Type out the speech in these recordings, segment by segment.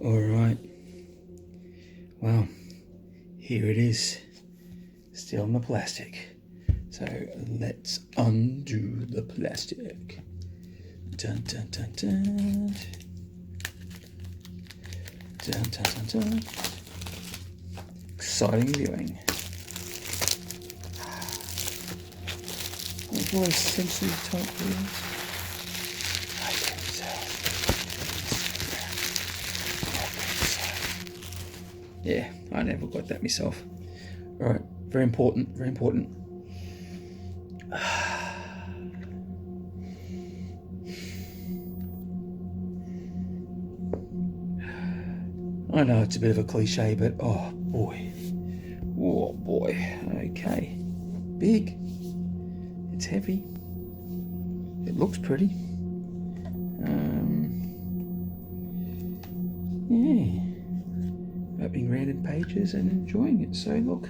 Alright, well, here it is, still in the plastic. So let's undo the plastic. Dun dun dun dun. Dun dun dun dun. Exciting viewing. What was sensitive type things? Yeah, I never got that myself. Alright, very important, very important. I know it's a bit of a cliche, but oh boy. Okay. Big. It's heavy. It looks pretty. Yeah. Opening random pages and enjoying it. So look,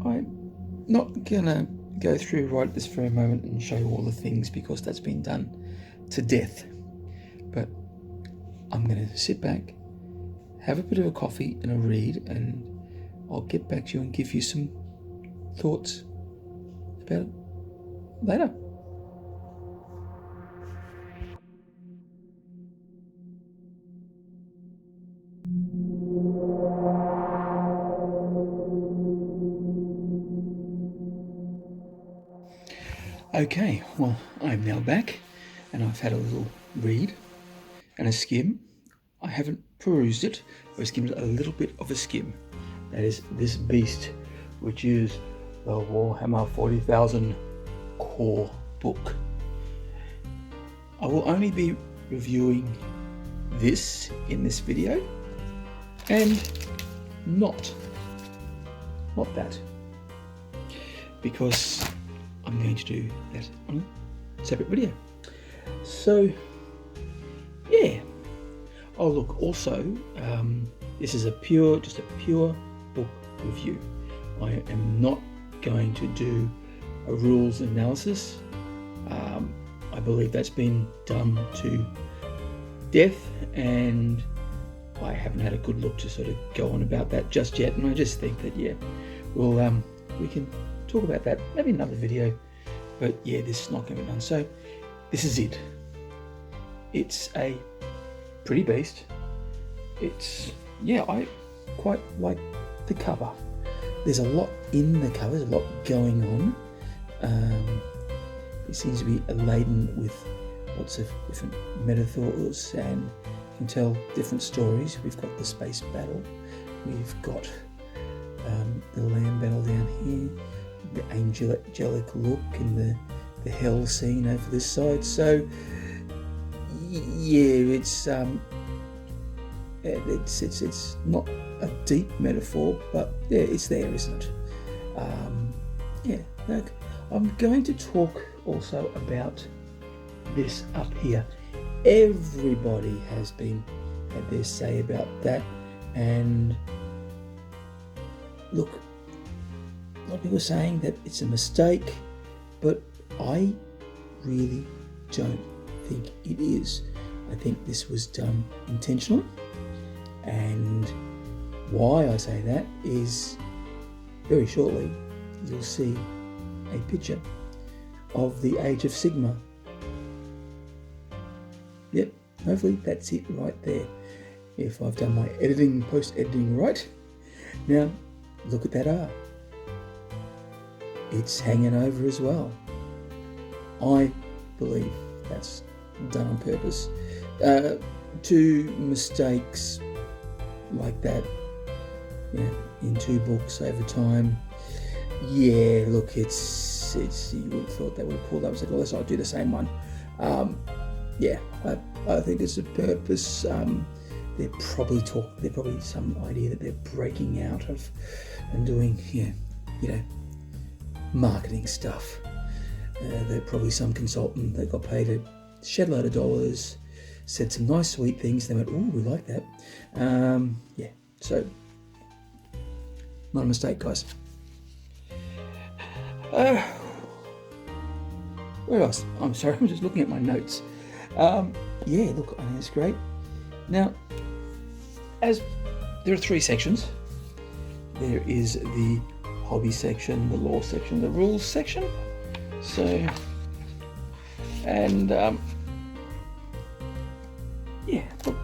I'm not gonna go through right at this very moment and show you all the things because that's been done to death. But I'm gonna sit back, have a bit of a coffee and a read, and I'll get back to you and give you some thoughts about it later. Okay, well, I'm now back and I've had a little read and a skim. I haven't perused it, I've skimmed a little bit of a skim. That is this beast, which is the Warhammer 40,000 Core Book. I will only be reviewing this in this video and not that, because I'm going to do that on a separate video. So yeah. Oh look, also this is just a pure book review. I am not going to do a rules analysis. I believe that's been done to death, and I haven't had a good look to sort of go on about that just yet. And I just think that we can talk about that maybe in another video. But yeah, this is not going to be done. So this is it. It's a pretty beast. I quite like the cover. There's a lot in the cover, there's a lot going on. It seems to be laden with lots of different metaphors, and you can tell different stories. We've got the space battle, we've got the land battle down here, the angelic look, and the hell scene over this side. So yeah, it's not a deep metaphor, but yeah, it's there, isn't it? Look, I'm going to talk also about this up here. Everybody has had their say about that, and look, a lot of people are saying that it's a mistake, but I really don't think it is. I think this was done intentionally, and why I say that is very shortly you'll see a picture of the Age of Sigmar. Yep, hopefully that's it right there, if I've done my post-editing right. Now look at that R. It's hanging over as well. I believe that's done on purpose. Two mistakes like that, in two books over time. Yeah, look, it's you would have thought they would have pulled up and said, well, let's not do the same one. I think it's a purpose. They're probably some idea that they're breaking out of and doing, marketing stuff. They're probably some consultant that got paid a shed load of dollars, said some nice sweet things, they went, oh, we like that. So not a mistake, guys. Where else? I'm sorry, I'm just looking at my notes. Look, I think it's great. Now, as there are 3 sections. There is the hobby section, the lore section, the rules section. So, and yeah, look,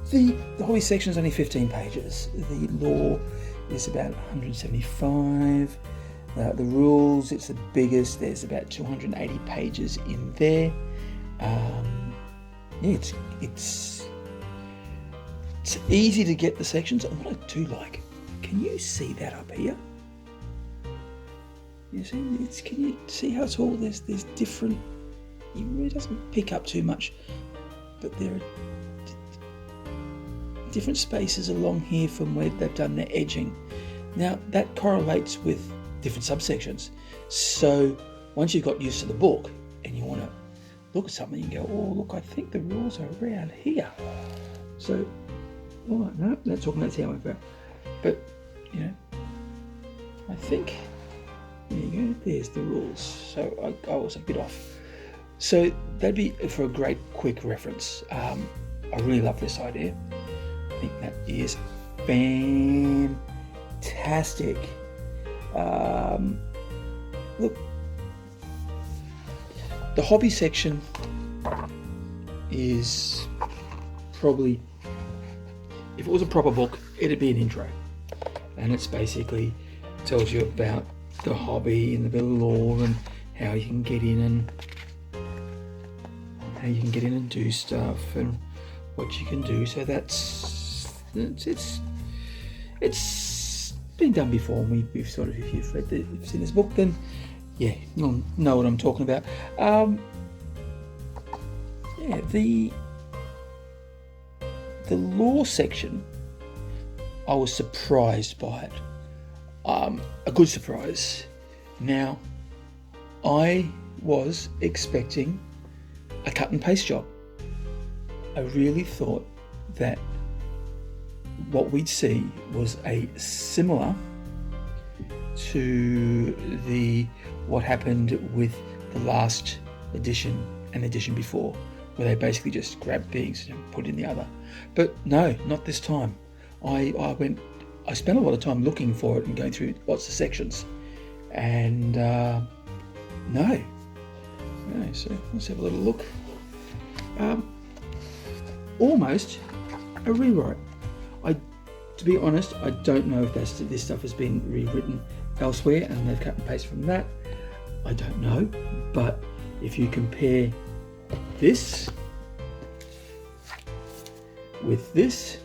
the hobby section is only 15 pages. The lore is about 175. The rules, it's the biggest. There's about 280 pages in there. Yeah, it's easy to get the sections. And what I do like, can you see that up here? You see, can you see how it's all, there's different, it really doesn't pick up too much, but there are different spaces along here from where they've done their edging. Now that correlates with different subsections. So once you've got used to the book and you want to look at something, you go, oh look, I think the rules are around here. So, oh no, that's talking about how I go. But you know, I think, there you go, there's the rules. So I was a bit off. So that'd be for a great quick reference. I really love this idea. I think that is fantastic. Look, the hobby section is probably, if it was a proper book, it'd be an intro. And it's basically tells you about the hobby and a bit of lore and how you can get in and do stuff and what you can do. So it's been done before, and we've sort of, if you've seen this book, then yeah, you'll know what I'm talking about. Yeah, the lore section, I was surprised by it. A good surprise. Now, I was expecting a cut and paste job. I really thought that what we'd see was a similar to what happened with the last edition and the edition before, where they basically just grabbed things and put in the other. But no, not this time. I spent a lot of time looking for it and going through lots of sections, and no. So let's have a little look. Almost a rewrite. To be honest, I don't know if this stuff has been rewritten elsewhere and they've cut and pasted from that. I don't know, but if you compare this with this,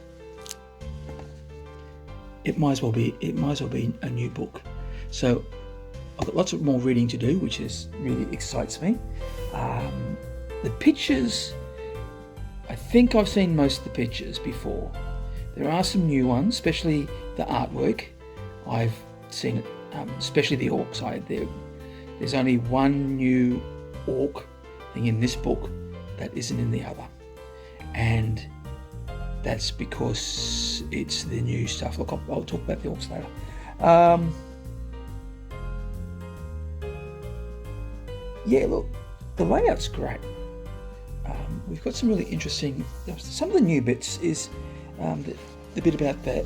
it might as well be a new book. So I've got lots of more reading to do, which really excites me. The pictures, I think I've seen most of the pictures before. There are some new ones, especially the artwork. I've seen it, especially the orc side. There's only one new orc thing in this book that isn't in the other, and that's because it's the new stuff. Look, I'll talk about the orcs later. Yeah, look, the layout's great. We've got some really interesting. Some of the new bits is the bit about the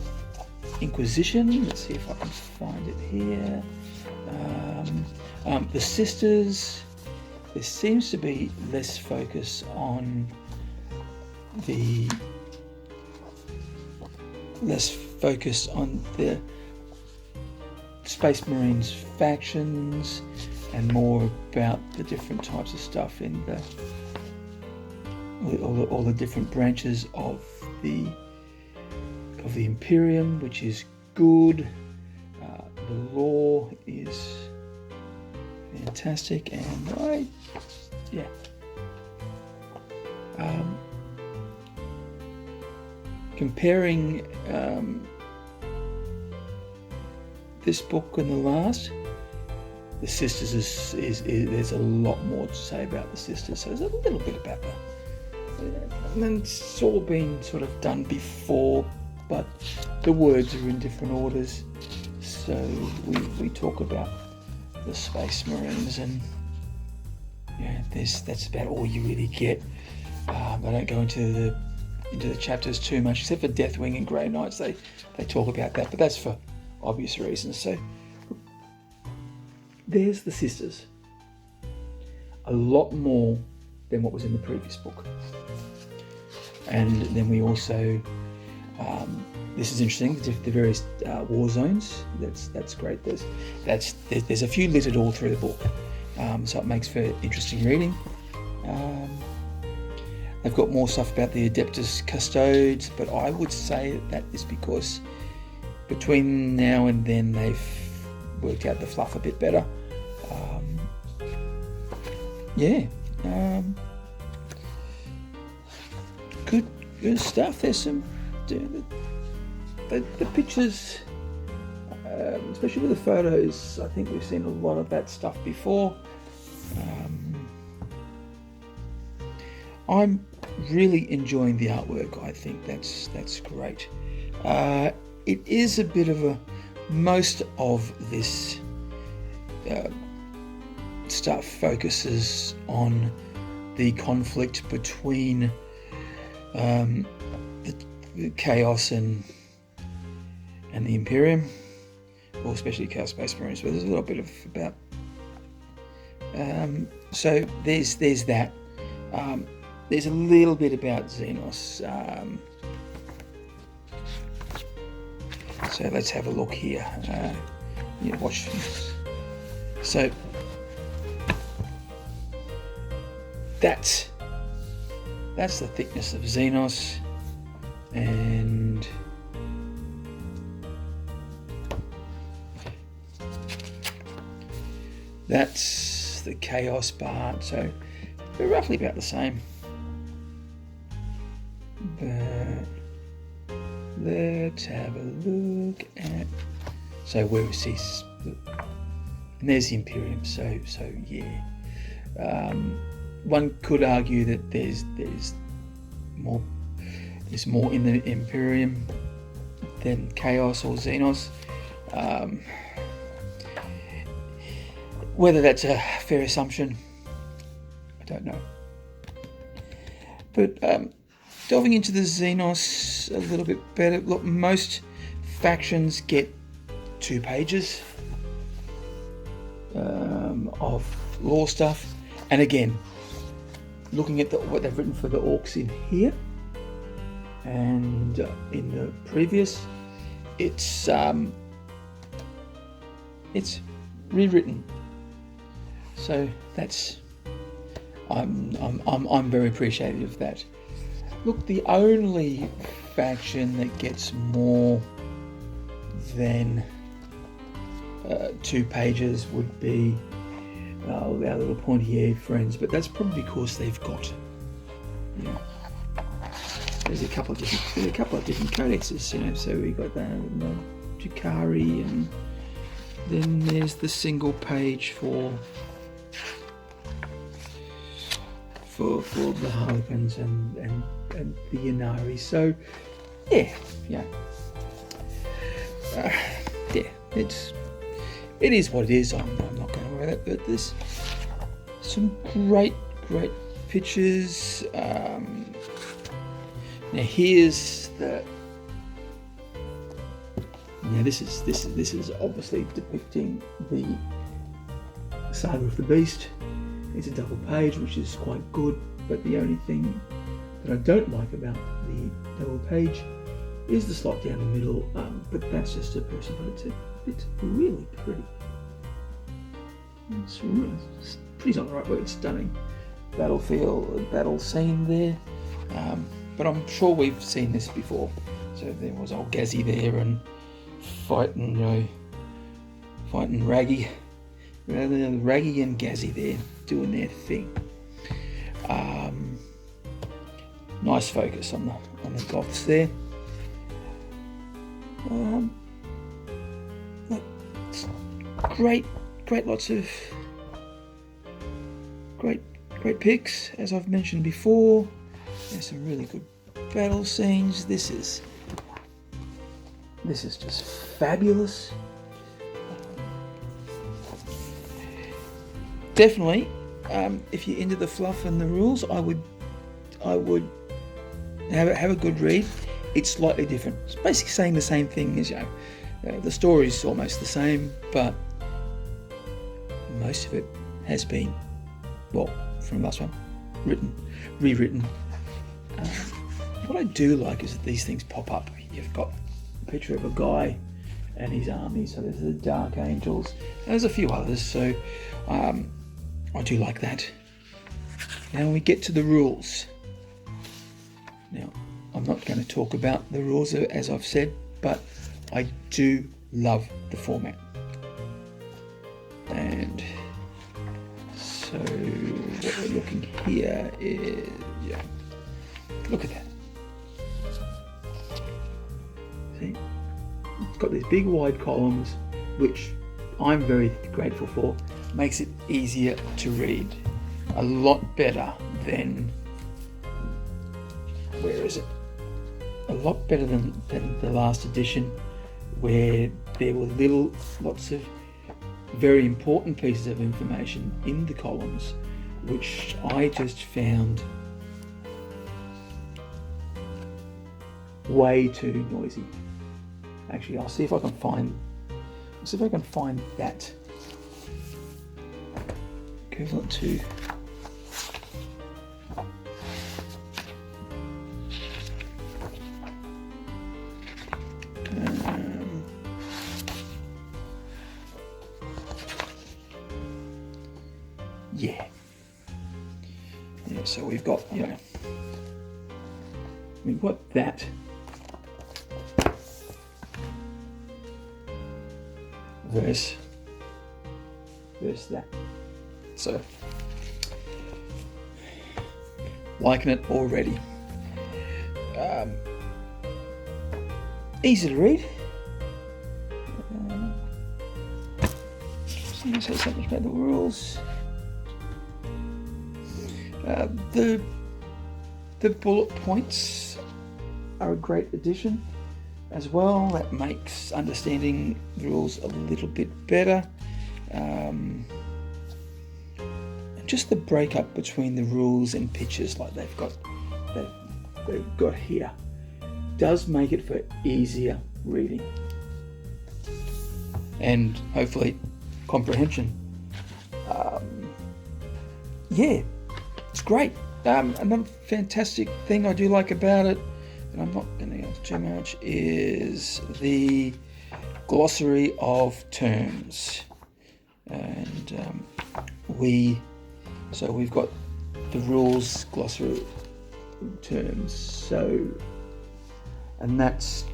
Inquisition. Let's see if I can find it here. The sisters. There seems to be less focus on the Space Marines factions, and more about the different types of stuff in all the different branches of the Imperium, which is good. The lore is fantastic, and comparing this book and the last, the sisters is there's a lot more to say about the sisters. So there's a little bit about that, and it's all been sort of done before, but the words are in different orders. So we talk about the Space Marines, and that's about all you really get. I don't go into into the chapters too much, except for Deathwing and Grey Knights. They talk about that, but that's for obvious reasons. So there's the sisters. A lot more than what was in the previous book. And then we also, this is interesting, the various war zones. That's great. There's a few littered all through the book, so it makes for interesting reading. They've got more stuff about the Adeptus Custodes, but I would say that is because between now and then they've worked out the fluff a bit better. Good stuff. There's some the pictures, especially with the photos. I think we've seen a lot of that stuff before. I'm really enjoying the artwork. I think that's great. It is a bit of most of this stuff focuses on the conflict between the Chaos and the Imperium, or especially Chaos Space Marines. But there's a little bit of about. So there's that. There's a little bit about Xenos. So let's have a look here. Watch this. So that's the thickness of Xenos, and that's the Chaos part. So they're roughly about the same. But let's have a look at. So where we see, and there's the Imperium. So yeah. One could argue that there's more in the Imperium than Chaos or Xenos. Whether that's a fair assumption, I don't know. But delving into the Xenos a little bit better. Look, most factions get 2 pages of lore stuff, and again, looking at what they've written for the orcs in here and in the previous, it's rewritten. So that's I'm very appreciative of that. Look, the only faction that gets more than 2 pages would be our little pointy-eared friends, but that's probably because they've got, there's a couple of different codexes, so we got the Jakari, and then there's the single page for the Harlequins and the Yanari. So it is what it is. I'm not going to worry about that, but there's some great pictures. Now here's the. Now this is obviously depicting the Saga of the Beast. It's a double page, which is quite good, but the only thing that I don't like about the double page is the slot down the middle, but that's just a person, but it's really pretty. Pretty's not the right word, it's stunning. Battle scene there, but I'm sure we've seen this before. So there was old Gazzy there and fighting Raggy. Raggy and Gazzy there doing their thing. Nice focus on the Goths there. Great, lots of great picks, as I've mentioned before. There's some really good battle scenes. This is just fabulous. Definitely, if you're into the fluff and the rules, I would have a good read. It's slightly different. It's basically saying the same thing as the story's almost the same, but most of it has been, well, from the last one, rewritten. What I do like is that these things pop up. You've got a picture of a guy and his army, so there's the Dark Angels, and there's a few others, so I do like that. Now we get to the rules. Now, I'm not going to talk about the rules as I've said, but I do love the format. And so what we're looking here is, look at that. See, it's got these big wide columns, which I'm very grateful for. Makes it easier to read. A lot better than, where is it? A lot better than the last edition, where there were lots of very important pieces of information in the columns, which I just found way too noisy. Actually, I'll see if I can find that equivalent to. So we've got, that versus that. So, liking it already. Easy to read. So say something about the rules. The bullet points are a great addition as well. That makes understanding the rules a little bit better. And just the breakup between the rules and pictures, like they've got here, does make it for easier reading and hopefully comprehension. It's great. Another fantastic thing I do like about it, and I'm not going to go into too much, is the glossary of terms. And we've got the rules glossary of terms. So, and that's,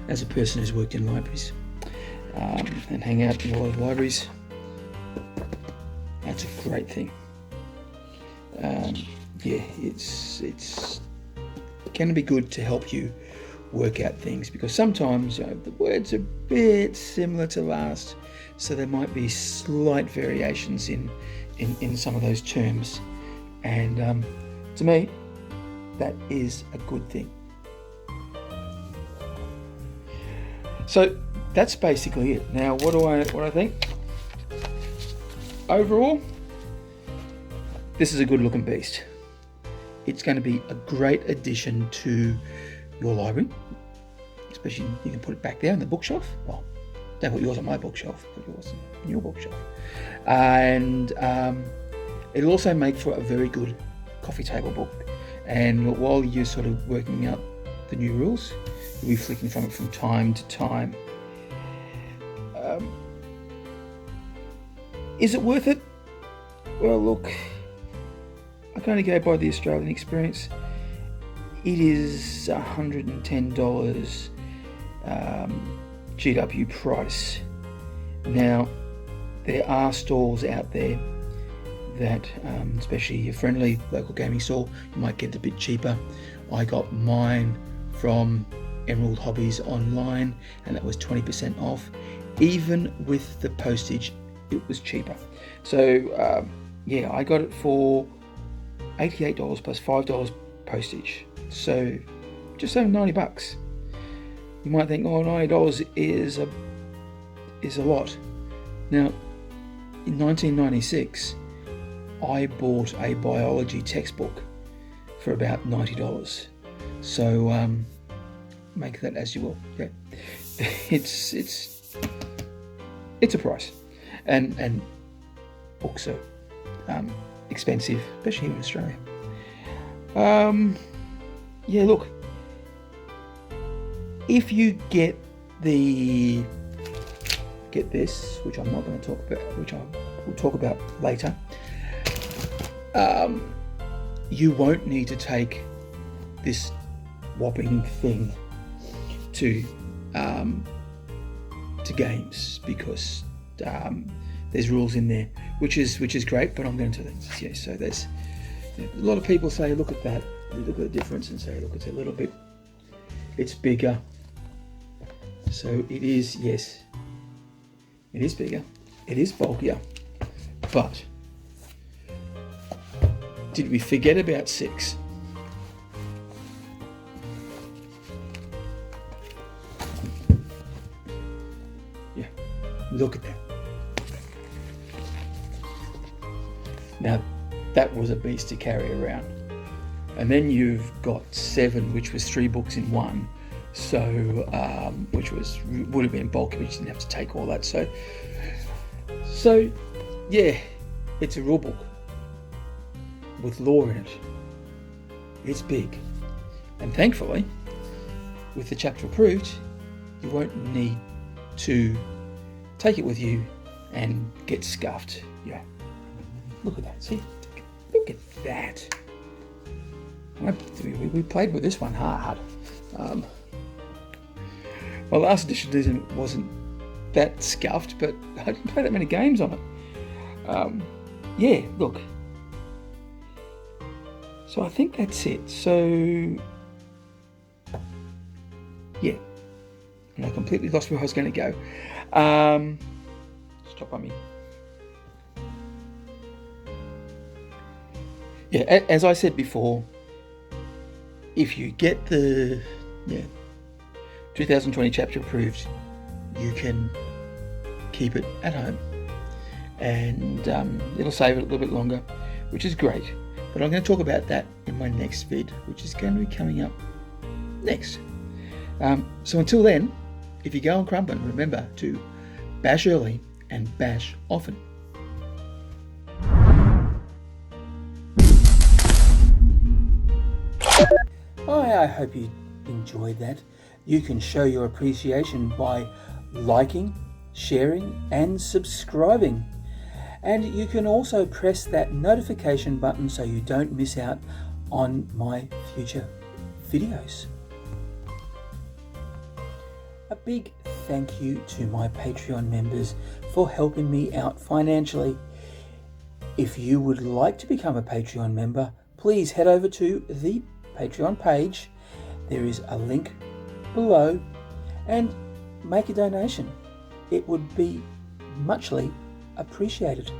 as a person who's worked in libraries and hang out in a lot of libraries, that's a great thing. It's can be good to help you work out things, because sometimes the words are a bit similar to last, so there might be slight variations in some of those terms, and to me that is a good thing. So that's basically it. Now what do I think? Overall, this is a good looking beast. It's going to be a great addition to your library, especially you can put it back there in the bookshelf. Well, don't put yours on my bookshelf, put yours in your bookshelf. And it'll also make for a very good coffee table book. And while you're sort of working out the new rules, you'll be flicking from it from time to time. Is it worth it? Well, look, I can only go by the Australian experience. It is $110 GW price. Now, there are stores out there that, especially a friendly local gaming store, you might get it a bit cheaper. I got mine from Emerald Hobbies online, and that was 20% off. Even with the postage, it was cheaper. So I got it for $88 plus $5 postage, so just over $90. You might think, oh, $90 is a lot. Now, in 1996, I bought a biology textbook for about $90. So make that as you will. Yeah, it's a price, and books are expensive, especially here in Australia. Yeah, look, if you get this, which I'm not going to talk about, which I will talk about later, you won't need to take this whopping thing to games, because there's rules in there, which is great. But I'm going to so there's a lot of people say, look at that, look at the difference, and say, look, it's a little bit, it's bigger. So it is, yes, it is bigger, it is bulkier, but did we forget about 6? Yeah, look at that. Now, that was a beast to carry around. And then you've got 7, which was 3 books in one. So, which would have been bulky, but you didn't have to take all that. So yeah, it's a rule book with lore in it. It's big, and thankfully, with the chapter approved, you won't need to take it with you and get scuffed. Yeah, look at that. See, look at that. We played with this one hard. My last edition wasn't that scuffed, but I didn't play that many games on it. Yeah, look. So I think that's it. So, yeah. And I completely lost where I was going to go. Stop on me. Yeah, as I said before, if you get the 2020 chapter approved, you can keep it at home, and it'll save it a little bit longer, which is great. But I'm going to talk about that in my next vid, which is going to be coming up next. So until then, if you go on Crumpin', remember to bash early and bash often. I hope you enjoyed that. You can show your appreciation by liking, sharing and subscribing. And you can also press that notification button so you don't miss out on my future videos. A big thank you to my Patreon members for helping me out financially. If you would like to become a Patreon member, please head over to the Patreon page. There is a link below, and make a donation. It would be muchly appreciated.